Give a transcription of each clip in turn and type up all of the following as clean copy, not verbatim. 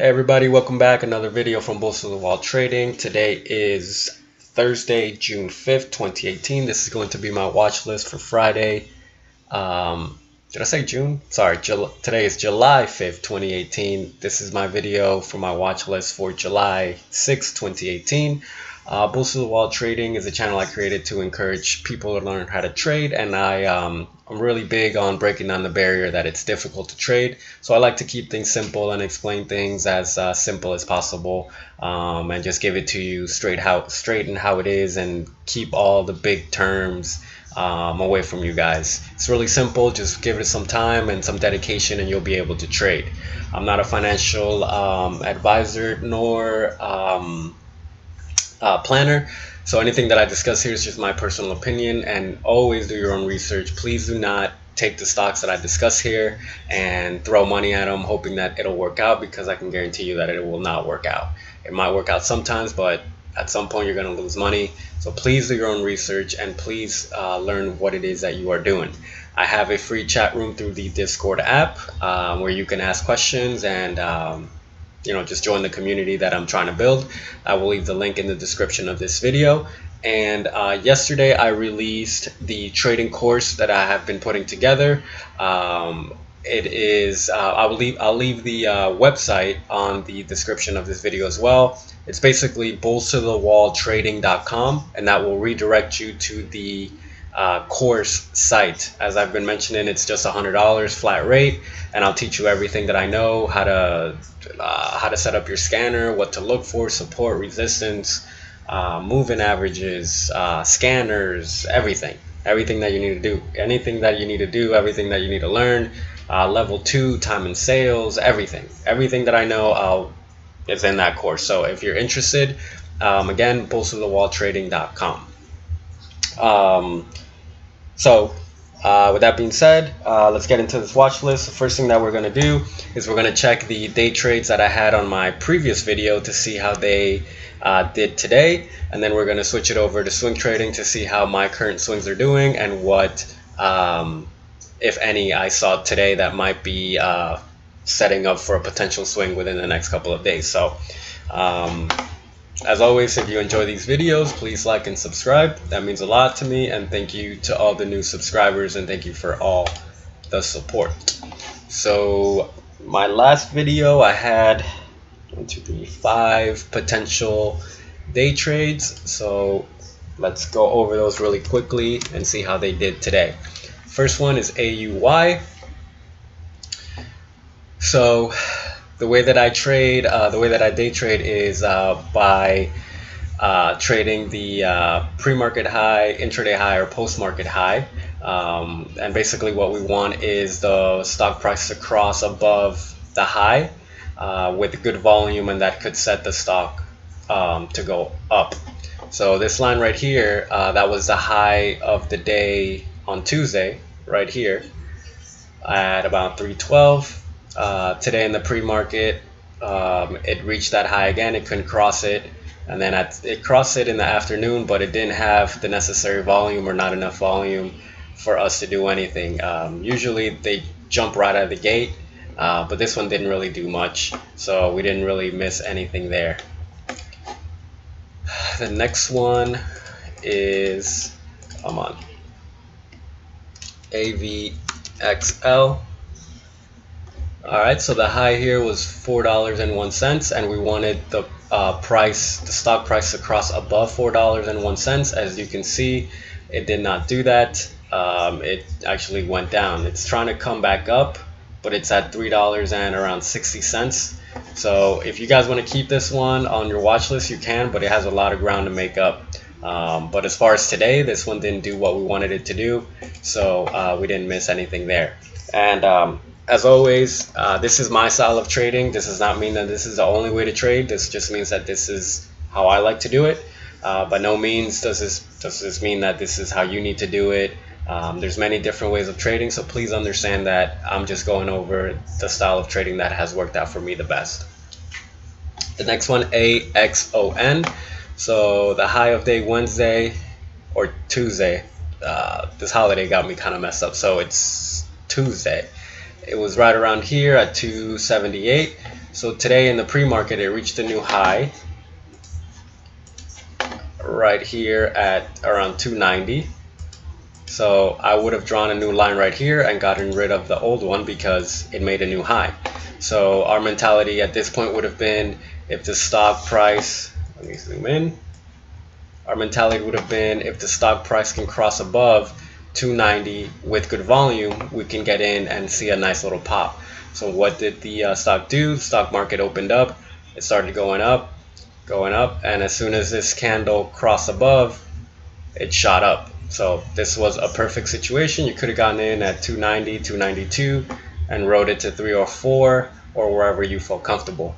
Hey everybody, welcome back. Another video from Bulls to the Wall Trading. Today is Thursday, June 5th, 2018. This is going to be my watch list for Friday. Did I say June? Sorry, today is July 5th, 2018. This is my video for my watch list for July 6th, 2018. Bulls to the Wall Trading is a channel I created to encourage people to learn how to trade, and I'm really big on breaking down the barrier that it's difficult to trade. So I like to keep things simple and explain things as simple as possible, and just give it to you straight and how it is, and keep all the big terms away from you guys. It's really simple. Just give it some time and some dedication and you'll be able to trade. I'm not a financial advisor nor planner, so anything that I discuss here is just my personal opinion, and always do your own research. Please do not take the stocks that I discuss here and throw money at them hoping that it'll work out, because I can guarantee you that it will not work out. It might work out sometimes, but at some point you're going to lose money. So please do your own research and please learn what it is that you are doing. I have a free chat room through the Discord app where you can ask questions and just join the community that I'm trying to build. I will leave the link in the description of this video. And yesterday I released the trading course that I have been putting together. It is I'll leave the website on the description of this video as well. It's basically bullstothewalltrading.com, and that will redirect you to the course site. As I've been mentioning, it's just $100 flat rate, and I'll teach you everything that I know, how to set up your scanner, what to look for, support, resistance, moving averages, scanners, everything that you need to do, everything that you need to learn, level 2, time and sales, everything that I know is in that course. So if you're interested, again, bullstothewalltrading.com. With that being said, let's get into this watch list. The first thing that we're going to do is we're going to check the day trades that I had on my previous video to see how they did today, and then we're going to switch it over to swing trading to see how my current swings are doing and what, if any, I saw today that might be setting up for a potential swing within the next couple of days. So as always, if you enjoy these videos, please like and subscribe. That means a lot to me, and thank you to all the new subscribers, and thank you for all the support. So my last video, I had 5 potential day trades. So let's go over those really quickly and see how they did today. First one is AUY. So the way that I trade, day trade is by trading the pre-market high, intraday high, or post-market high. And basically what we want is the stock price to cross above the high with good volume, and that could set the stock to go up. So this line right here, that was the high of the day on Tuesday, right here at about 312. Today in the pre-market, it reached that high again. It couldn't cross it, and then it crossed it in the afternoon, but it didn't have the necessary volume, or not enough volume for us to do anything. Usually they jump right out of the gate, but this one didn't really do much, so we didn't really miss anything there. The next one is, come on, AVXL. Alright, so the high here was $4.01, and we wanted the stock price to cross above $4.01. As you can see, it did not do that. It actually went down. It's trying to come back up, but it's at $3.60. So if you guys want to keep this one on your watch list, you can, but it has a lot of ground to make up. But as far as today, this one didn't do what we wanted it to do, so we didn't miss anything there. And as always, this is my style of trading. This does not mean that this is the only way to trade. This just means that this is how I like to do it. By no means does this mean that this is how you need to do it. There's many different ways of trading, so please understand that I'm just going over the style of trading that has worked out for me the best. The next one, AXON. So the high of day Wednesday or Tuesday. This holiday got me kind of messed up, so it's Tuesday. It was right around here at 278. So today in the pre-market, it reached a new high right here at around 290. So I would have drawn a new line right here and gotten rid of the old one because it made a new high. So our mentality at this point would have been, if the stock price, let me zoom in, our mentality would have been, if the stock price can cross above 290 with good volume, we can get in and see a nice little pop. So what did the stock do? The stock market opened up, it started going up, and as soon as this candle crossed above, it shot up. So this was a perfect situation. You could have gotten in at 290, 292 and rode it to 304 or wherever you felt comfortable.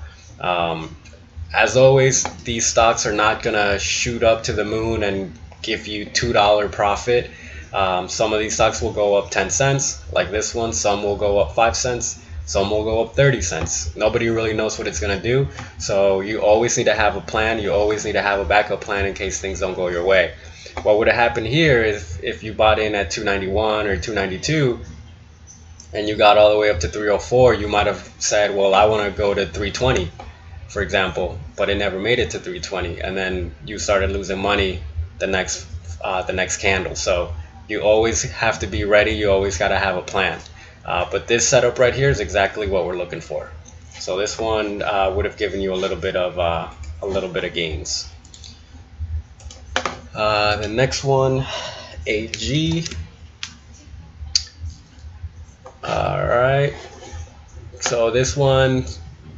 As always, these stocks are not gonna shoot up to the moon and give you $2 profit. Some of these stocks will go up 10 cents like this one. Some will go up 5 cents. Some will go up 30 cents. Nobody really knows what it's going to do. So you always need to have a plan. You always need to have a backup plan in case things don't go your way. What would have happened here is if you bought in at 291 or 292 and you got all the way up to 304, you might have said, well, I want to go to 320, for example, but it never made it to 320. And then you started losing money the next candle. So you always have to be ready. You always got to have a plan. But this setup right here is exactly what we're looking for. So this one would have given you a little bit of gains. The next one, AG. All right. So this one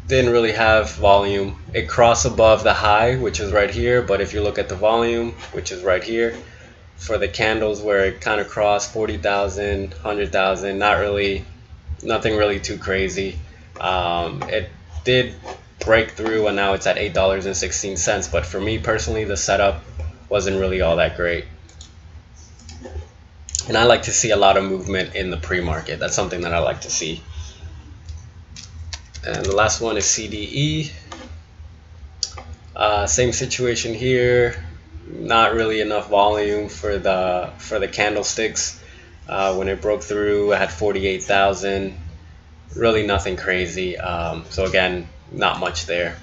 didn't really have volume. It crossed above the high, which is right here. But if you look at the volume, which is right here, for the candles where it kind of crossed 40,000, 100,000, nothing really too crazy. It did break through and now it's at $8.16. But for me personally, the setup wasn't really all that great. And I like to see a lot of movement in the pre-market. That's something that I like to see. And the last one is CDE. Same situation here. Not really enough volume for the candlesticks. When it broke through, it had 48,000. Really nothing crazy. So again, not much there.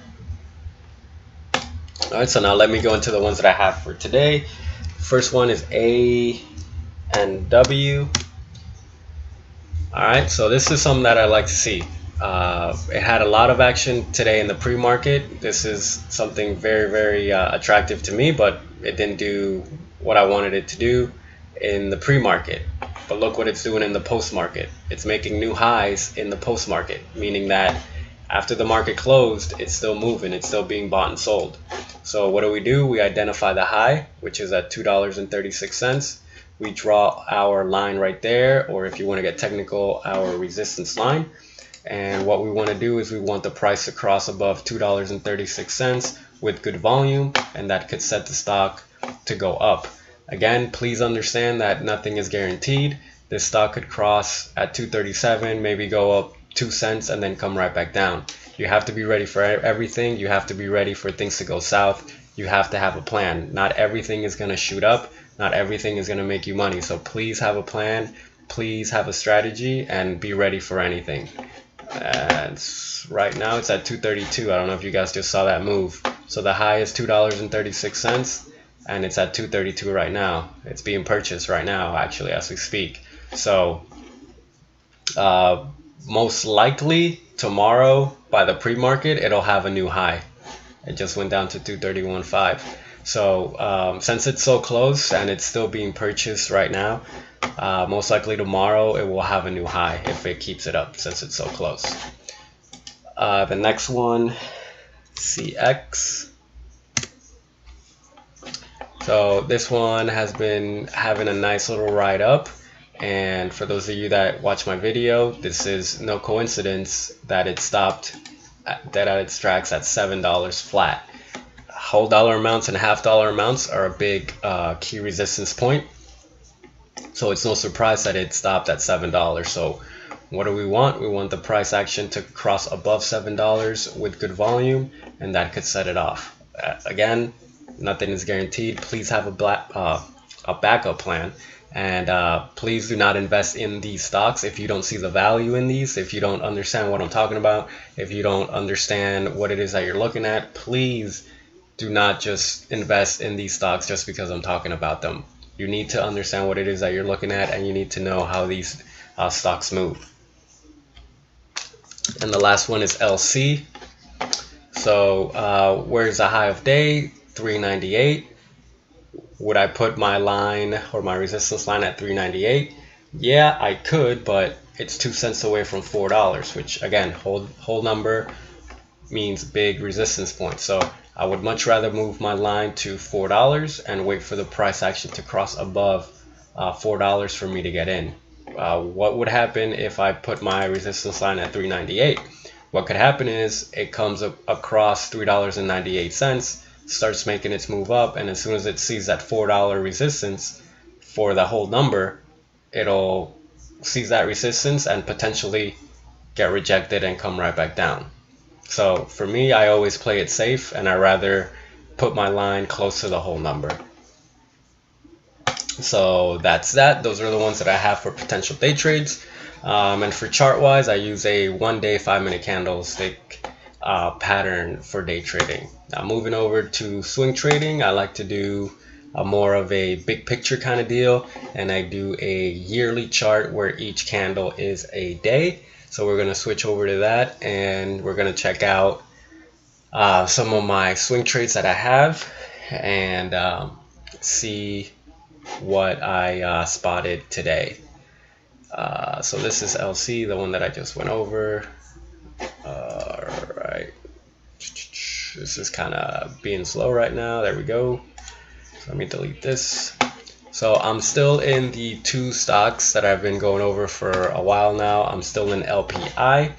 All right, so now let me go into the ones that I have for today. First one is A and W. All right, so this is something that I like to see. It had a lot of action today in the pre-market. This is something very, very attractive to me, but it didn't do what I wanted it to do in the pre-market. But look what it's doing in the post-market. It's making new highs in the post-market, meaning that after the market closed, it's still moving. It's still being bought and sold. So what do? We identify the high, which is at $2.36. We draw our line right there, or if you want to get technical, our resistance line. And what we want to do is we want the price to cross above $2.36 with good volume, and that could set the stock to go up. Again, please understand that nothing is guaranteed. This stock could cross at 237, maybe go up 2 cents and then come right back down. You have to be ready for everything. You have to be ready for things to go south. You have to have a plan. Not everything is going to shoot up. Not everything is going to make you money. So please have a plan. Please have a strategy and be ready for anything. And right now it's at 232. I don't know if you guys just saw that move. So the high is $2.36 and it's at 232 right now. It's being purchased right now, actually, as we speak. So most likely tomorrow by the pre-market it'll have a new high. It just went down to 231.5. So since it's so close and it's still being purchased right now, most likely tomorrow it will have a new high if it keeps it up, since it's so close. The next one, CX. So this one has been having a nice little ride up, and for those of you that watch my video, this is no coincidence that it stopped dead at its tracks at $7 flat. Whole dollar amounts and half dollar amounts are a big key resistance point. So it's no surprise that it stopped at $7. So what do we want? We want the price action to cross above $7 with good volume, and that could set it off. Again, nothing is guaranteed. Please have a a backup plan. And please do not invest in these stocks if you don't see the value in these, if you don't understand what I'm talking about, if you don't understand what it is that you're looking at. Please do not just invest in these stocks just because I'm talking about them. You need to understand what it is that you're looking at, and you need to know how these stocks move. And the last one is LC. So where's the high of day? 398. Would I put my line or my resistance line at 398? Yeah, I could, but it's 2 cents away from $4, which again, whole number means big resistance point. So I would much rather move my line to $4 and wait for the price action to cross above $4 for me to get in. What would happen if I put my resistance line at 398? What could happen is it comes across $3.98, starts making its move up, and as soon as it sees that $4 resistance for the whole number, it'll seize that resistance and potentially get rejected and come right back down. So for me, I always play it safe, and I rather put my line close to the whole number. So that's that. Those are the ones that I have for potential day trades. And for chart wise, I use a 1-day 5-minute candlestick pattern for day trading. Now moving over to swing trading, I like to do more of a big picture kind of deal, and I do a yearly chart where each candle is a day. So we're going to switch over to that, and we're going to check out some of my swing trades that I have, and see what I spotted today. So this is LC, the one that I just went over. Alright, this is kind of being slow right now. There we go. So let me delete this. So I'm still in the 2 stocks that I've been going over for a while now. I'm still in LPI.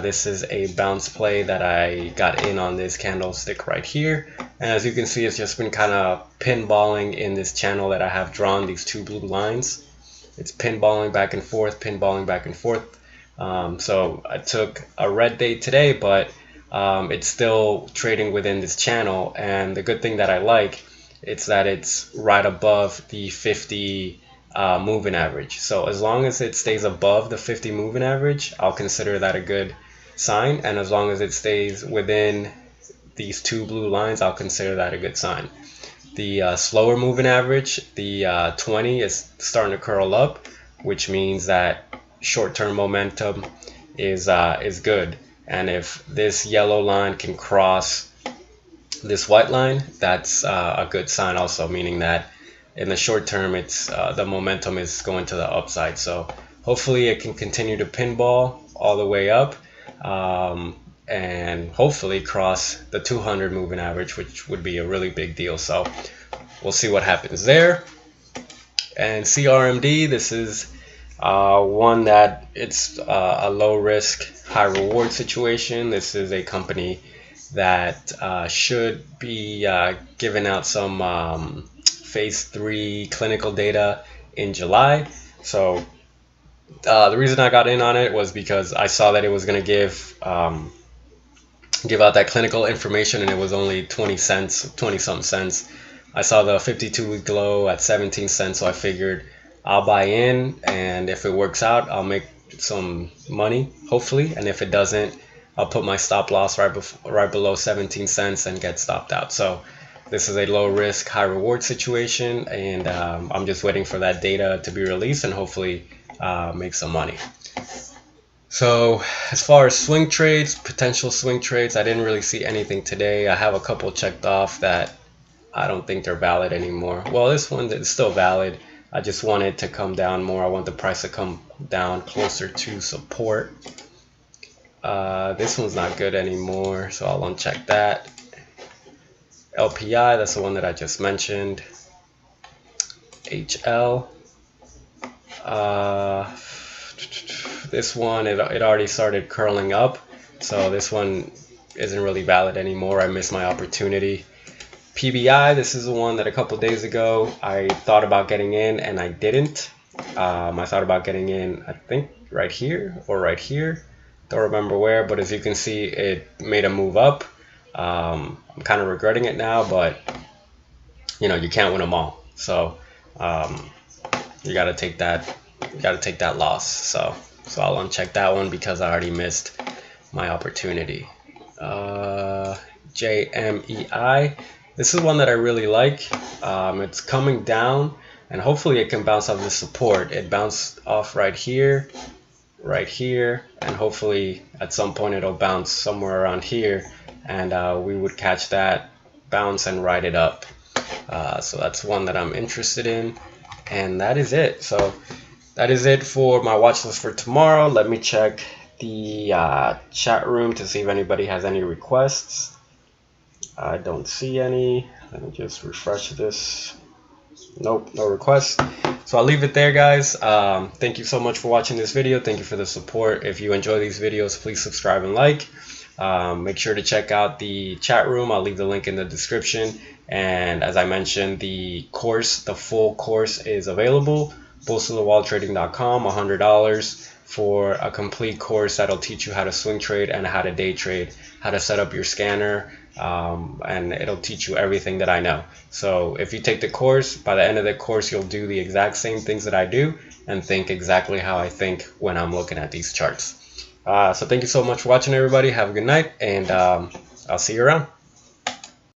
This is a bounce play that I got in on this candlestick right here. And as you can see, it's just been kind of pinballing in this channel that I have drawn, these 2 blue lines. It's pinballing back and forth, pinballing back and forth. So I took a red day today, but it's still trading within this channel. And the good thing that I like, it's that it's right above the 50 moving average. So as long as it stays above the 50 moving average, I'll consider that a good sign. And as long as it stays within these 2 blue lines, I'll consider that a good sign. The slower moving average, the 20, is starting to curl up, which means that short-term momentum is good. And if this yellow line can cross this white line, that's a good sign also, meaning that in the short term, it's the momentum is going to the upside. So hopefully it can continue to pinball all the way up, and hopefully cross the 200 moving average, which would be a really big deal. So we'll see what happens there. And CRMD, this is one that it's a low risk, high reward situation. This is a company that should be giving out some phase 3 clinical data in July. So the reason I got in on it was because I saw that it was going to give out that clinical information, and it was only 20 something cents. I saw the 52-week low at 17 cents, so I figured I'll buy in, and if it works out, I'll make some money, hopefully. And if it doesn't, I'll put my stop loss right below 17 cents and get stopped out. So this is a low risk, high reward situation, and I'm just waiting for that data to be released and hopefully make some money. So as far as swing trades, potential swing trades, I didn't really see anything today. I have a couple checked off that I don't think they're valid anymore. Well, this one is still valid. I just want it to come down more. I want the price to come down closer to support. This one's not good anymore, so I'll uncheck that. LPI, that's the one that I just mentioned. HL. This one, it already started curling up, so this one isn't really valid anymore. I missed my opportunity. PBI, this is the one that a couple days ago I thought about getting in and I didn't. I thought about getting in, I think right here or right here. Don't remember where, but as you can see, it made a move up. I'm kind of regretting it now, but you know, you can't win them all. So you got to take that. You got to take that loss. So I'll uncheck that one because I already missed my opportunity. JMEI. This is one that I really like. It's coming down, and hopefully it can bounce off this support. It bounced off right here, and hopefully at some point it'll bounce somewhere around here, and we would catch that bounce and ride it up. So that's one that I'm interested in, and that is it. So that is it for my watch list for tomorrow. Let me check the chat room to see if anybody has any requests. I don't see any. Let me just refresh this. Nope, no requests. So I'll leave it there, guys. Thank you so much for watching this video. Thank you for the support. If you enjoy these videos, please subscribe and like. Make sure to check out the chat room. I'll leave the link in the description. And as I mentioned, the course, the full course is available. BullsOnTheWallTrading.com, $100 for a complete course that'll teach you how to swing trade and how to day trade, how to set up your scanner, and it'll teach you everything that I know. So if you take the course, by the end of the course, you'll do the exact same things that I do and think exactly how I think when I'm looking at these charts. So thank you so much for watching, everybody. Have a good night, and I'll see you around.